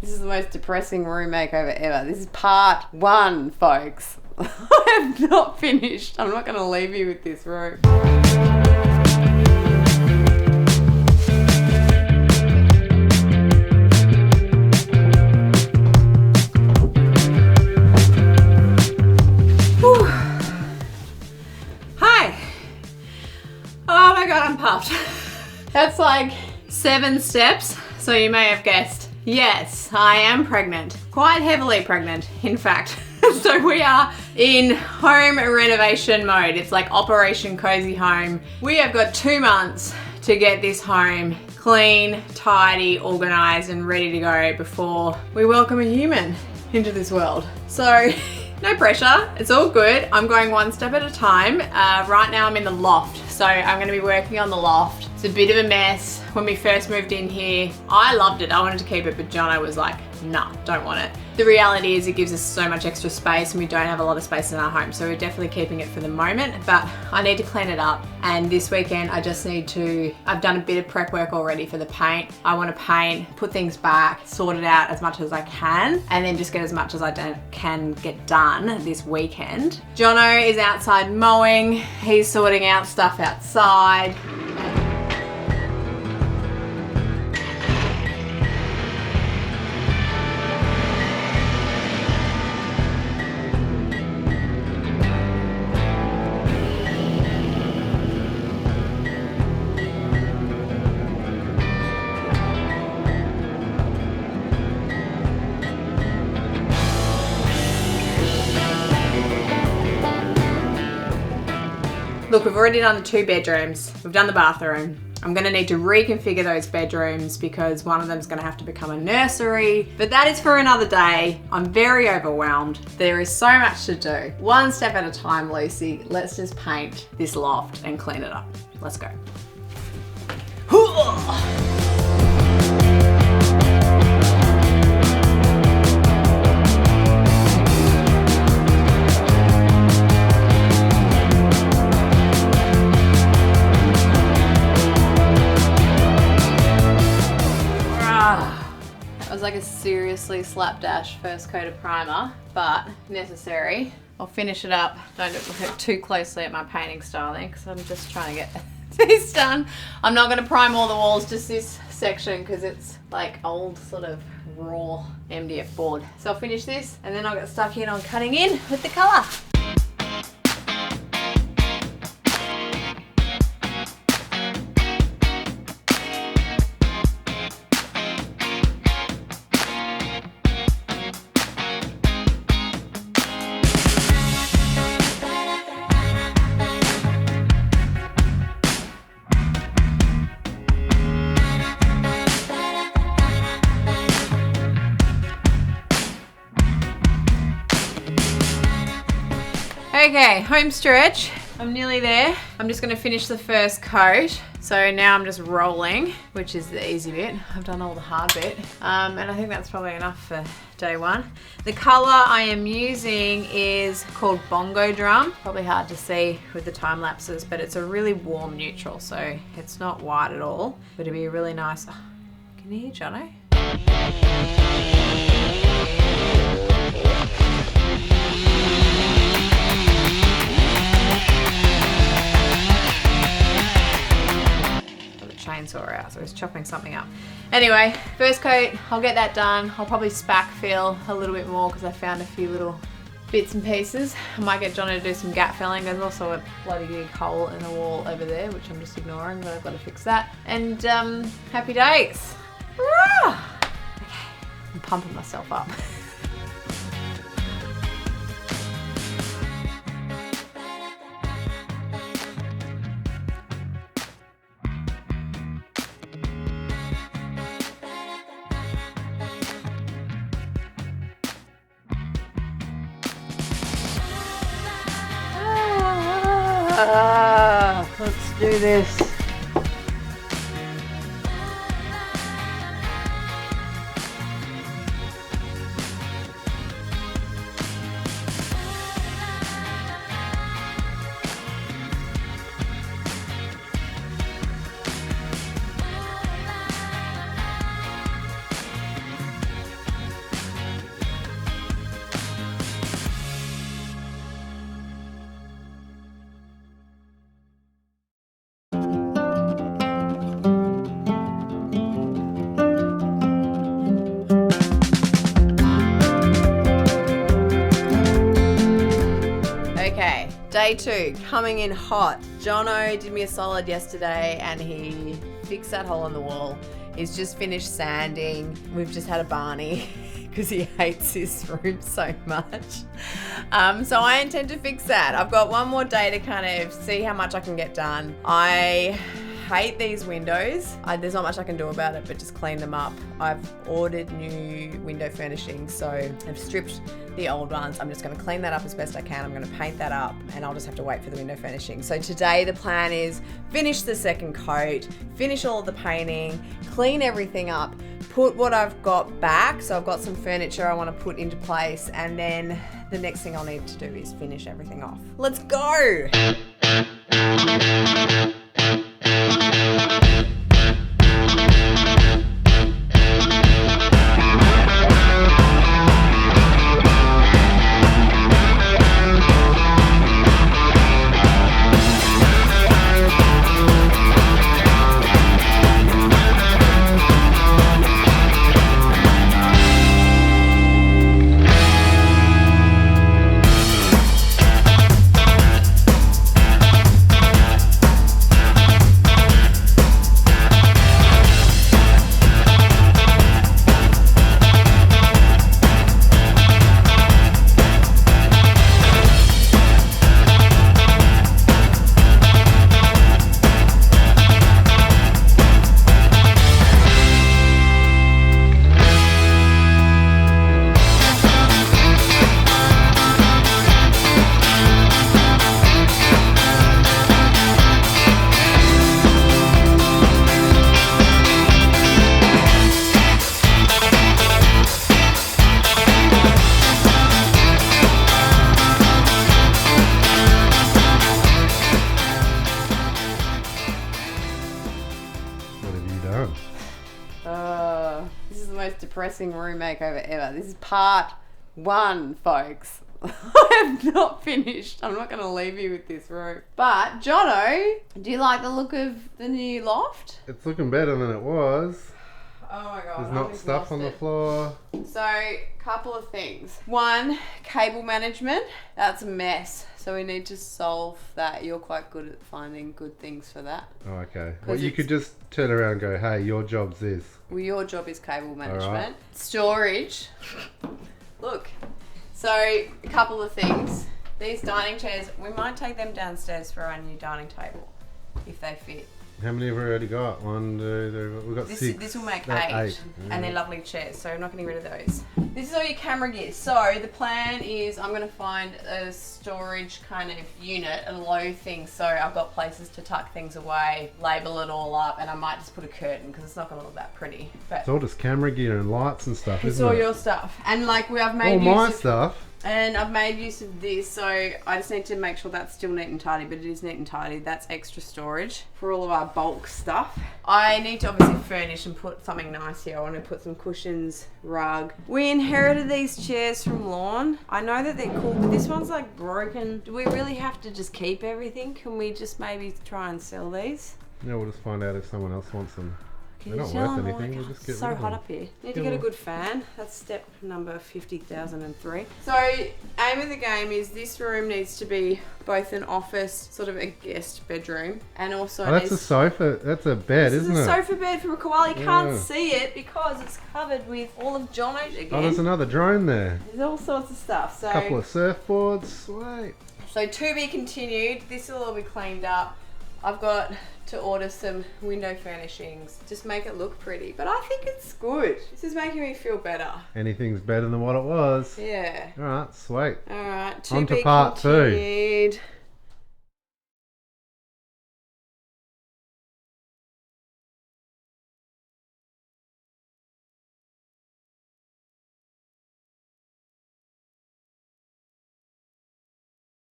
This is the most depressing room makeover ever. This is part 1, folks. I have not finished. I'm not going to leave you with this room. Whew. Hi. Oh my God, I'm puffed. That's like 7 steps, so you may have guessed. Yes, I am pregnant. Quite heavily pregnant, in fact. So we are in home renovation mode. It's like Operation Cozy Home. We have got 2 months to get this home clean, tidy, organised and ready to go before we welcome a human into this world. So no pressure, it's all good. I'm going 1 step at a time. Right now I'm in the loft, so I'm going to be working on the loft. It's a bit of a mess. When we first moved in here, I loved it. I wanted to keep it, but Jonno was like, nah, don't want it. The reality is it gives us so much extra space and we don't have a lot of space in our home, so we're definitely keeping it for the moment, but I need to clean it up. And this weekend I just need to, I've done a bit of prep work already for the paint. I want to paint, put things back, sort it out as much as I can, and then just get as much as I can get done this weekend. Jonno is outside mowing. He's sorting out stuff outside. Look, we've already done the 2 bedrooms. We've done the bathroom. I'm gonna need to reconfigure those bedrooms because one of them is gonna have to become a nursery, but that is for another day. I'm very overwhelmed. There is so much to do. 1 step at a time, Lucy. Let's just paint this loft and clean it up. Let's go. Like a seriously slapdash first coat of primer, but necessary. I'll finish it up. Don't look too closely at my painting styling because I'm just trying to get this done. I'm not going to prime all the walls, just this section because it's like old sort of raw MDF board. So I'll finish this and then I'll get stuck in on cutting in with the colour. Okay, home stretch. I'm nearly there. I'm just gonna finish the first coat. So now I'm just rolling, which is the easy bit. I've done all the hard bit. And I think that's probably enough for day 1. The color I am using is called Bongo Drum. Probably hard to see with the time lapses, but it's a really warm neutral. So it's not white at all, but it'd be a really nice, oh, can you hear Jonno? Chainsaw out, so he's chopping something up. Anyway, first coat, I'll get that done. I'll probably spack fill a little bit more because I found a few little bits and pieces. I might get Jonno to do some gap filling. There's also a bloody big hole in the wall over there, which I'm just ignoring, but I've got to fix that. And happy days. Okay, I'm pumping myself up. Let's do this. Day 2, coming in hot. Jonno did me a solid yesterday and he fixed that hole in the wall. He's just finished sanding. We've just had a Barney because he hates this room so much. So I intend to fix that. I've got one more day to kind of see how much I can get done. I hate these windows. There's not much I can do about it, but just clean them up. I've ordered new window furnishings, so I've stripped the old ones. I'm just going to clean that up as best I can. I'm going to paint that up and I'll just have to wait for the window furnishing. So today the plan is finish the second coat, finish all of the painting, clean everything up, put what I've got back. So I've got some furniture I want to put into place, and then the next thing I'll need to do is finish everything off. Let's go! This is the most depressing room makeover ever. This is part 1, folks. I have not finished. I'm not going to leave you with this room. But, Jonno, do you like the look of the new loft? It's looking better than it was. Oh my god. There's not stuff on the floor. So, couple of things. 1, cable management. That's a mess. So we need to solve that. You're quite good at finding good things for that. Oh, okay. Well, you could just turn around and go, hey, your job's this. Well, your job is cable management. Right. Storage. Look. So, a couple of things. These dining chairs, we might take them downstairs for our new dining table, if they fit. How many have we already got? 1, 2, 3, we've got 6. This will make 8. Yeah. And they're lovely chairs, so I'm not getting rid of those. This is all your camera gear. So the plan is I'm going to find a storage kind of unit, a low thing, so I've got places to tuck things away, label it all up, and I might just put a curtain because it's not going to look that pretty. But it's all just camera gear and lights and stuff, it's isn't all it? your stuff. And like I've made all my stuff. And I've made use of this, so I just need to make sure that's still neat and tidy, but it is neat and tidy. That's extra storage for all of our bulk stuff. I need to obviously furnish and put something nice here. I want to put some cushions, rug. We inherited these chairs from Lawn. I know that they're cool, but this one's like broken. Do we really have to just keep everything? Can we just maybe try and sell these? Yeah, we'll just find out if someone else wants them. Can They're you not tell worth them? anything, Oh we'll God, just get so rid of hot them. up here. Need to get a good fan. That's step number 50,003. So, aim of the game is this room needs to be both an office, sort of a guest bedroom, and also that's a sofa, that's a bed, isn't it? This is a sofa bed from a koala. You can't see it because it's covered with all of Jonno's again. Oh, there's another drone there. There's all sorts of stuff. So, a couple of surfboards, sweet. So to be continued, this will all be cleaned up. I've got to order some window furnishings, just make it look pretty, but I think it's good. This is making me feel better. Anything's better than what it was. Yeah. Alright, sweet. Alright, On to part 2.